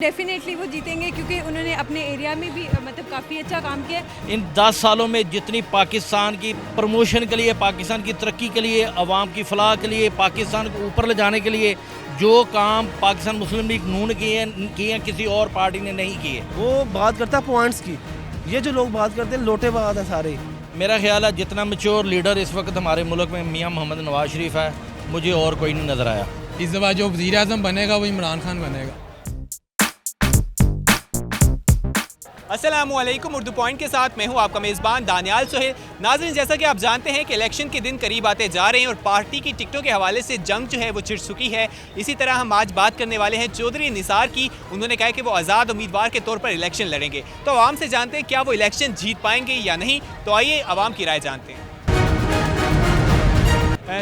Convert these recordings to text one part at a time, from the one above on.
Definitely वो जीतेंगे क्योंकि उन्होंने अपने एरिया में भी मतलब काफ़ी अच्छा काम किया है। इन 10 सालों में जितनी पाकिस्तान की प्रमोशन के लिए, पाकिस्तान की तरक्की के लिए, अवाम की फलाह के लिए, पाकिस्तान को ऊपर ले जाने के लिए जो काम पाकिस्तान मुस्लिम लीग नून किए हैं किसी और पार्टी ने नहीं किए। वो बात करता है पॉइंट्स की, ये जो लोग बात करते हैं लोटेबाज हैं सारे। मेरा ख्याल है जितना मैच्योर लीडर इस वक्त हमारे मुल्क में मियाँ मोहम्मद नवाज शरीफ है, मुझे और कोई नहीं नज़र आया। इस दफ़ा जो वज़ीर आज़म बनेगा वो इमरान खान बनेगा। अस्सलामुअलैकुम, उर्दू पॉइंट के साथ मैं हूं आपका मेज़बान दानियाल सोहेल। नाज़रीन, जैसा कि आप जानते हैं कि इलेक्शन के दिन करीब आते जा रहे हैं और पार्टी की टिकटों के हवाले से जंग जो है वो छिड़ चुकी है। इसी तरह हम आज बात करने वाले हैं चौधरी निसार की। उन्होंने कहा कि वो आज़ाद उम्मीदवार के तौर पर इलेक्शन लड़ेंगे। तो आवाम से जानते हैं क्या वो इलेक्शन जीत पाएंगे या नहीं। तो आइए आवाम की राय जानते हैं।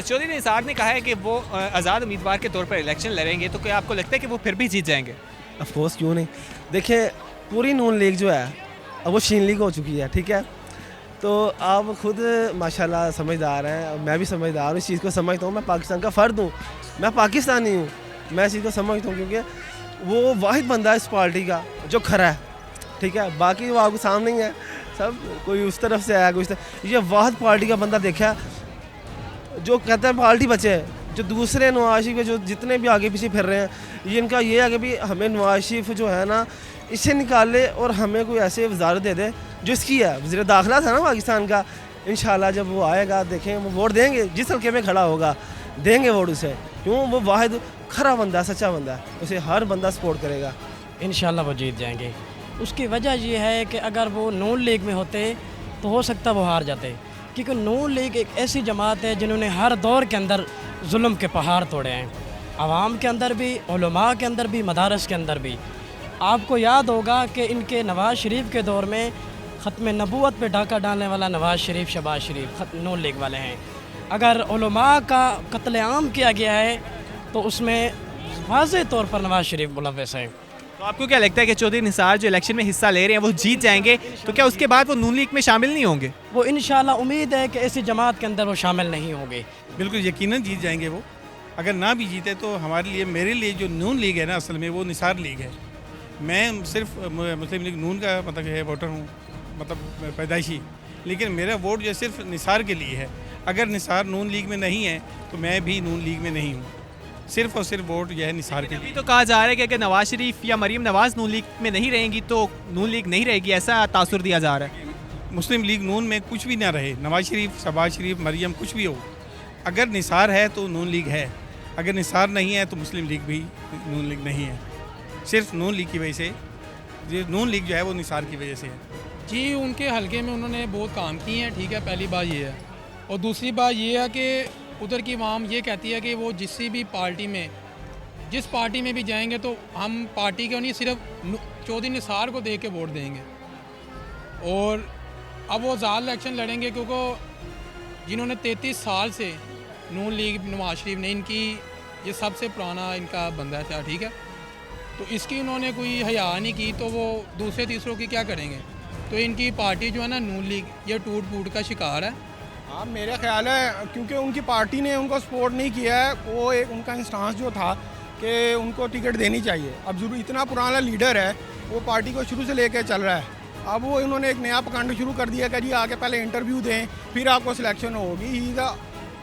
चौधरी निसार ने कहा है कि वो आज़ाद उम्मीदवार के तौर पर इलेक्शन लड़ेंगे, तो क्या आपको लगता है कि वो फिर भी जीत जाएंगे? अफकोर्स क्यों नहीं। देखिए, पूरी नून लीग जो है अब वो शीन लीग हो चुकी है, ठीक है। तो आप खुद माशाल्लाह समझदार हैं, मैं भी समझदार हूँ, इस चीज़ को समझता हूँ। मैं पाकिस्तान का फ़र्द हूँ, मैं पाकिस्तानी हूँ, मैं इस चीज़ को समझता हूँ क्योंकि वो वाहिद बंदा है इस पार्टी का जो खरा है, ठीक है। बाकी वो आपके सामने ही है, सब कोई उस तरफ से आया, कोई इस तरफ। ये वाहिद पार्टी का बंदा देखा जो कहता है पार्टी बचे, जो दूसरे नवाज शरीफ के जो जितने भी आगे पीछे फिर रहे हैं, ये इनका ये है कि भी हमें नवाज शरीफ जो है ना इसे निकाल ले और हमें कोई ऐसे वजारत दे दे जो इसकी है। वज़ीर दाखिला था ना पाकिस्तान का, इंशाल्लाह जब वो आएगा देखें, वो वोट देंगे, जिस हल्के में खड़ा होगा देंगे वोट उसे, क्यों वो वाहिद खरा बंदा, सच्चा बंदा है, उसे हर बंदा सपोर्ट करेगा। इंशाल्लाह वो जीत जाएंगे। उसकी वजह ये है कि अगर वो नून लीग में होते तो हो सकता वो हार जाते, क्योंकि नून लीग एक ऐसी जमात है जिन्होंने हर दौर के अंदर जुल्म के पहाड़ तोड़े हैं, आवाम के अंदर भी, उलमा के अंदर भी, मदारस के अंदर भी। आपको याद होगा कि इनके नवाज़ शरीफ के दौर में ख़त्म नबूवत पे डाका डालने वाला नवाज़ शरीफ, शहबाज शरीफ नून लीग वाले हैं। अगर उलमा का कत्लेआम किया गया है तो उसमें वाज़ेह तौर पर नवाज़ शरीफ मुलव्वस हैं। तो आपको क्या लगता है कि चौधरी निसार जो इलेक्शन में हिस्सा ले रहे हैं वो जीत जाएंगे, तो क्या उसके बाद वो नून लीग में शामिल नहीं होंगे? वो इंशाल्लाह उम्मीद है कि ऐसी जमात के अंदर वो शामिल नहीं होंगे। बिल्कुल यकीनन जीत जाएंगे वो। अगर ना भी जीते तो हमारे लिए, मेरे लिए जो नून लीग है ना, असल में वो निसार लीग है। मैं सिर्फ मुस्लिम लीग नून का मतलब है वोटर हूँ, मतलब पैदाइशी, लेकिन मेरा वोट जो सिर्फ निसार के लिए है। अगर निसार नून लीग में नहीं है तो मैं भी नून लीग में नहीं हूँ, सिर्फ और सिर्फ वोट यह है निसार के लिए। तो कहा जा रहा है कि अगर नवाज शरीफ या मरीम नवाज नून लीग में नहीं रहेंगी तो नून लीग नहीं रहेगी, ऐसा तासुर दिया जा रहा है। मुस्लिम लीग नून में कुछ भी ना रहे, नवाज शरीफ, शहबाज शरीफ, मरीम कुछ भी हो, अगर निसार है तो नून लीग है, अगर निसार नहीं है तो मुस्लिम लीग भी नून लीग नहीं है। सिर्फ नून लीग की वजह से, ये नून लीग जो है वो निसार की वजह से है। जी, उनके हलके में उन्होंने बहुत काम किए हैं, ठीक है, पहली बात ये है। और दूसरी बात ये है कि उधर की आवाम ये कहती है कि वो जिस पार्टी में भी जाएंगे तो हम पार्टी को नहीं, सिर्फ चौधरी निसार को देख के वोट देंगे। और अब वो ज़्यादा इलेक्शन लड़ेंगे क्योंकि जिन्होंने 33 साल से नून लीग नवाज शरीफ ने, इनकी ये सबसे पुराना इनका बंदा था, ठीक है, तो इसकी उन्होंने कोई हया नहीं की, तो वो दूसरे तीसरों की क्या करेंगे। तो इनकी पार्टी जो है ना नून लीग, ये टूट फूट का शिकार है। हाँ, मेरा ख्याल है क्योंकि उनकी पार्टी ने उनको सपोर्ट नहीं किया है, वो एक उनका इंस्टांस जो था कि उनको टिकट देनी चाहिए। अब जरूर इतना पुराना लीडर है, वो पार्टी को शुरू से लेकर चल रहा है। अब वो इन्होंने एक नया पकांड शुरू कर दिया कि जी आके पहले इंटरव्यू दें फिर आपको सिलेक्शन होगी।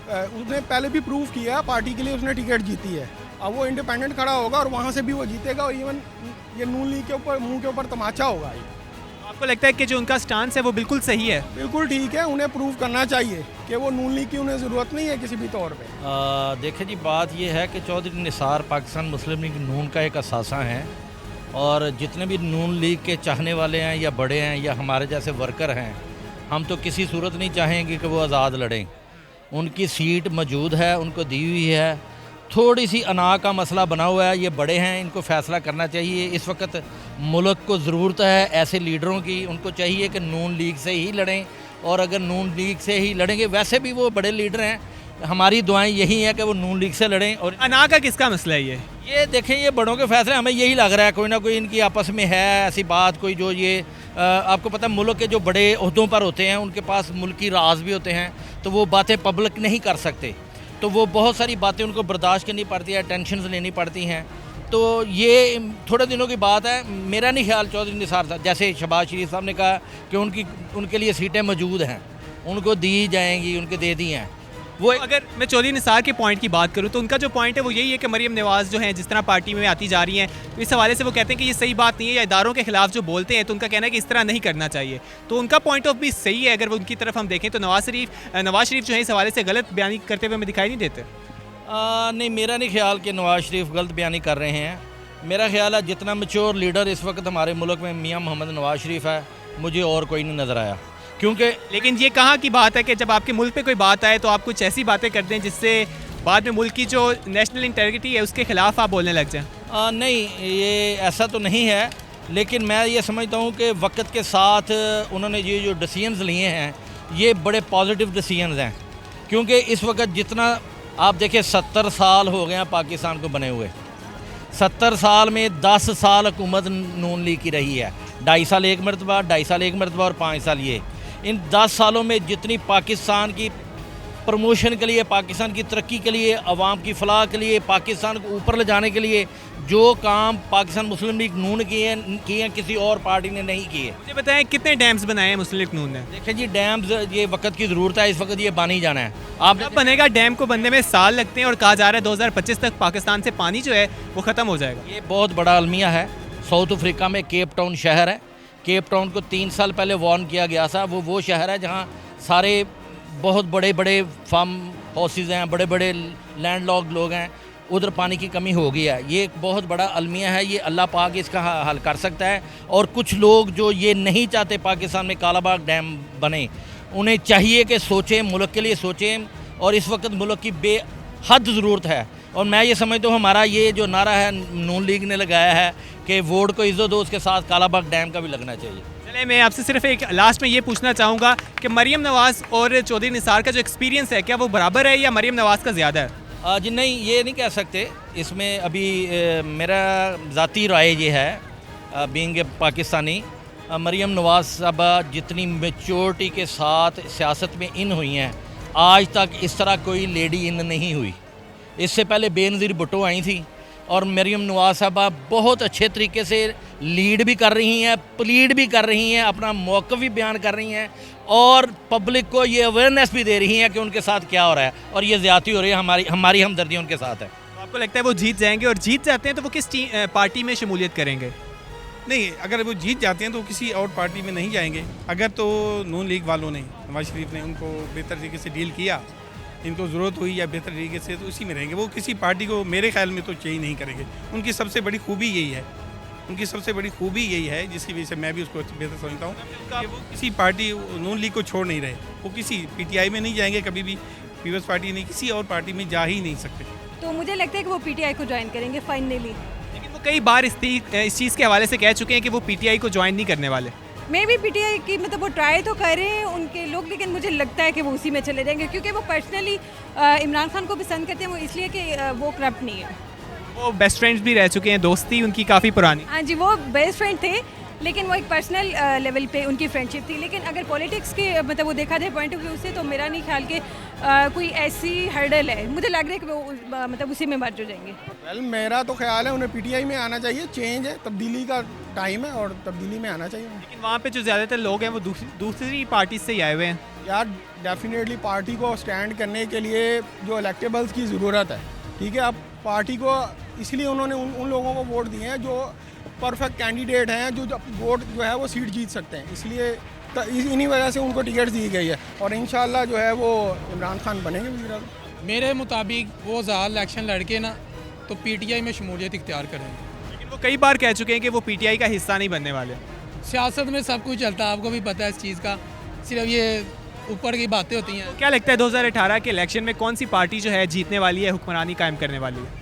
उसने पहले भी प्रूव किया पार्टी के लिए, उसने टिकट जीती है। अब वो इंडिपेंडेंट खड़ा होगा और वहाँ से भी वो जीतेगा, और इवन ये नून लीग के ऊपर मुंह के ऊपर तमाचा होगा। आपको लगता है कि जो उनका स्टांस है वो बिल्कुल सही है? बिल्कुल ठीक है, उन्हें प्रूव करना चाहिए कि वो नून लीग की उन्हें ज़रूरत नहीं है किसी भी तौर पे। देखिए जी, बात ये है कि चौधरी निसार पाकिस्तान मुस्लिम लीग नून का एक असासा हैं, और जितने भी नून लीग के चाहने वाले हैं या बड़े हैं या हमारे जैसे वर्कर हैं, हम तो किसी सूरत नहीं चाहेंगे कि वो आज़ाद लड़ें। उनकी सीट मौजूद है, उनको दी हुई है, थोड़ी सी अना का मसला बना हुआ है, ये बड़े हैं, इनको फ़ैसला करना चाहिए। इस वक्त मुल्क को ज़रूरत है ऐसे लीडरों की, उनको चाहिए कि नून लीग से ही लड़ें, और अगर नून लीग से ही लड़ेंगे, वैसे भी वो बड़े लीडर हैं, हमारी दुआएं यही हैं कि वो नून लीग से लड़ें। और अना का किसका मसला है ये देखें, ये बड़ों के फैसले, हमें यही लग रहा है कोई ना कोई इनकी आपस में है ऐसी बात कोई, जो ये आपको पता है मुल्क के जो बड़े ओहदों पर होते हैं उनके पास मुल्क की राज भी होते हैं, तो वो बातें पब्लिक नहीं कर सकते, तो वो बहुत सारी बातें उनको बर्दाश्त करनी पड़ती है, टेंशन लेनी पड़ती हैं। तो ये थोड़े दिनों की बात है। मेरा नहीं ख्याल चौधरी निसार साहब, जैसे शहबाज शरीफ साहब ने कहा कि उनके लिए सीटें मौजूद हैं, उनको दी जाएंगी, उनके दे दी हैं। वो अगर मैं चौधरी निसार के पॉइंट की बात करूं तो उनका जो पॉइंट है वो यही है कि मरीम नवाज़ जो हैं जिस तरह पार्टी में आती जा रही हैं, तो इस हवाले से वो कहते हैं कि ये सही बात नहीं है, या इदारों के खिलाफ जो बोलते हैं तो उनका कहना है कि इस तरह नहीं करना चाहिए। तो उनका पॉइंट ऑफ व्यू सही है। अगर वो उनकी तरफ हम देखें तो नवाज शरीफ जो है इस हवाले से गलत बयानी करते हुए हमें दिखाई नहीं देते। नहीं, मेरा नहीं ख्याल कि नवाज शरीफ गलत बयानी कर रहे हैं। मेरा ख्याल है जितना मैच्योर लीडर इस वक्त हमारे मुल्क में मियाँ मोहम्मद नवाज शरीफ है, मुझे और कोई नहीं नज़र आया। क्योंकि लेकिन ये कहाँ की बात है कि जब आपके मुल्क पे कोई बात आए तो आप कुछ ऐसी बातें करते हैं जिससे बाद में मुल्क की जो नेशनल इंटेग्रिटी है उसके खिलाफ आप बोलने लग जाएं। नहीं, ये ऐसा तो नहीं है, लेकिन मैं ये समझता हूँ कि वक्त के साथ उन्होंने ये जो डिसीजंस लिए हैं ये बड़े पॉजिटिव डिसीजंस हैं। क्योंकि इस वक्त जितना आप देखिए 70 साल हो गए हैं पाकिस्तान को बने हुए, 70 साल में 10 साल हुकूमत नून लीग की रही है, 2.5 साल एक मरतबा, 2.5 साल एक मरतबा और 5 साल ये। इन 10 सालों में जितनी पाकिस्तान की प्रमोशन के लिए, पाकिस्तान की तरक्की के लिए, अवाम की फलाह के लिए, पाकिस्तान को ऊपर ले जाने के लिए जो काम पाकिस्तान मुस्लिम लीग नून किए हैं किसी और पार्टी ने नहीं किए। मुझे बताएं कितने डैम्स बनाए हैं मुस्लिम लीग नून ने? देखिए जी, डैम्स ये वक्त की ज़रूरत है, इस वक्त ये बन ही जाना है। आप अब बनेगा, डैम को बनने में साल लगते हैं और कहा जा रहा है 2025 तक पाकिस्तान से पानी जो है वो ख़त्म हो जाएगा। ये बहुत बड़ा अलमिया है। साउथ अफ्रीका में केप टाउन शहर है, केप टाउन को 3 साल पहले वार्न किया गया था। वो शहर है जहाँ सारे बहुत बड़े बड़े फार्म हाउसेज हैं, बड़े बड़े लैंडलॉक्ड लोग हैं, उधर पानी की कमी हो गई है। ये एक बहुत बड़ा अलमिया है, ये अल्लाह पाक इसका हल कर सकता है। और कुछ लोग जो ये नहीं चाहते पाकिस्तान में कालाबाग डैम बने, उन्हें चाहिए कि सोचें, मुल्क के लिए सोचें। और इस वक्त मुल्क की बेहद ज़रूरत है। और मैं ये समझता हूँ हमारा ये जो नारा है नून लीग ने लगाया है कि वोट को इज्जत दो, उसके साथ कालाबाग डैम का भी लगना चाहिए। चले, मैं आपसे सिर्फ एक लास्ट में ये पूछना चाहूँगा कि मरीम नवाज़ और चौधरी निसार का जो एक्सपीरियंस है क्या वो बराबर है या मरीम नवाज़ का ज़्यादा है? जी नहीं, ये नहीं कह सकते। इसमें अभी मेरा ज़ाती राय ये है, बीइंग ए पाकिस्तानी, मरीम नवाज़ साहबा जितनी मेच्योरिटी के साथ सियासत में इन हुई हैं, आज तक इस तरह कोई लेडी इन नहीं हुई। इससे पहले बेनज़ीर भुट्टो आई थी और मरीम नवाज़ साहबा बहुत अच्छे तरीके से लीड भी कर रही हैं, प्लीड भी कर रही हैं, अपना मौक़िफ़ भी बयान कर रही हैं और पब्लिक को ये अवेयरनेस भी दे रही हैं कि उनके साथ क्या हो रहा है और ये ज़्यादती हो रही है। हमारी हमदर्दी उनके साथ है। तो आपको लगता है वो जीत जाएंगे? और जीत जाते हैं तो वो किस पार्टी में शमूलियत करेंगे? नहीं, अगर वो जीत जाते हैं तो किसी और पार्टी में नहीं जाएंगे। अगर तो नून लीग वालों ने, नवाज शरीफ ने उनको बेहतर तरीके से डील किया, इनको ज़रूरत हुई या बेहतर तरीके से, तो उसी में रहेंगे। वो किसी पार्टी को मेरे ख्याल में तो चेंज नहीं करेंगे। उनकी सबसे बड़ी खूबी यही है, उनकी सबसे बड़ी खूबी यही है जिसकी वजह से मैं भी उसको बेहतर समझता हूँ कि वो किसी पार्टी नून लीग को छोड़ नहीं रहे। वो किसी पीटीआई में नहीं जाएंगे, कभी भी पीपल्स पार्टी नहीं, किसी और पार्टी में जा ही नहीं सकते। तो मुझे लगता है कि वो पीटीआई को ज्वाइन करेंगे फाइनली। लेकिन वो कई बार इस चीज़ के हवाले से कह चुके हैं कि वो पीटीआई को ज्वाइन नहीं करने वाले। मैं भी पीटीआई की मतलब वो ट्राई तो कर रहे हैं उनके लोग, लेकिन मुझे लगता है कि वो उसी में चले जाएंगे क्योंकि वो पर्सनली इमरान खान को पसंद करते हैं, वो इसलिए कि वो करप्ट नहीं है। वो बेस्ट फ्रेंड्स भी रह चुके हैं, दोस्ती उनकी काफ़ी पुरानी। हाँ जी, वो बेस्ट फ्रेंड थे, लेकिन वो एक पर्सनल लेवल पे उनकी फ्रेंडशिप थी। लेकिन अगर पॉलिटिक्स के मतलब वो देखा जाए पॉइंट ऑफ व्यू से, तो मेरा नहीं ख्याल कि कोई ऐसी हर्डल है। मुझे लग रहा है कि वो मतलब उसी में मर्ज हो जाएंगे। वेल, मेरा तो ख्याल है उन्हें पीटीआई में आना चाहिए। चेंज है, तब्दीली का टाइम है और तब्दीली में आना चाहिए। लेकिन वहाँ पे जो ज़्यादातर लोग हैं वो दूसरी पार्टी से ही आए हुए हैं। यार, डेफिनेटली पार्टी को स्टैंड करने के लिए जो इलेक्टेबल्स की ज़रूरत है, ठीक है। अब पार्टी को इसलिए उन्होंने उन लोगों को वोट दिए हैं जो परफेक्ट कैंडिडेट हैं, जो वोट जो है वो सीट जीत सकते हैं। इसलिए इन्हीं वजह से उनको टिकट दी गई है और इंशाल्लाह जो है वो इमरान खान बनेंगे वज़ीर-ए-आज़म। मेरे मुताबिक वो ज़्यादा इलेक्शन लड़के ना तो पीटीआई में शमूलियत इख्तियार करेंगे। लेकिन वो कई बार कह चुके हैं कि वो पीटीआई का हिस्सा नहीं बनने वाले। सियासत में सब कुछ चलता है, आपको भी पता है इस चीज़ का, सिर्फ ये ऊपर की बातें होती हैं। तो क्या लगता है 2018 के इलेक्शन में कौन सी पार्टी जो है जीतने वाली है, हुक्मरानी कायम करने वाली है?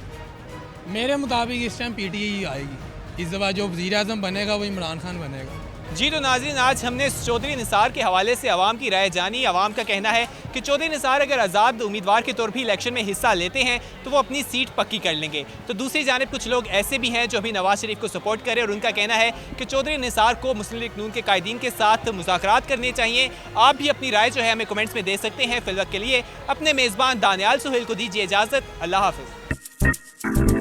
मेरे मुताबिक इस टाइम पीटीआई आएगी। इस दफ़ा जो वज़ीर-ए-आज़म बनेगा वो इमरान खान बनेगा। जी तो नाज़रीन, आज हमने चौधरी निसार के हवाले से आवाम की राय जानी। आवाम का कहना है कि चौधरी निसार अगर आज़ाद उम्मीदवार के तौर पर इलेक्शन में हिस्सा लेते हैं तो वो अपनी सीट पक्की कर लेंगे। तो दूसरी जानिब कुछ लोग ऐसे भी हैं जो अभी नवाज शरीफ को सपोर्ट करें और उनका कहना है कि चौधरी निसार को मुस्लिम लीग नून के कायदीन के साथ मुज़ाकरात करने चाहिए। आप भी अपनी राय जो है हमें कमेंट्स में दे सकते हैं। फिलहाल के लिए अपने मेज़बान दानियाल सुहेल को दीजिए इजाज़त। अल्लाह हाफ़िज़।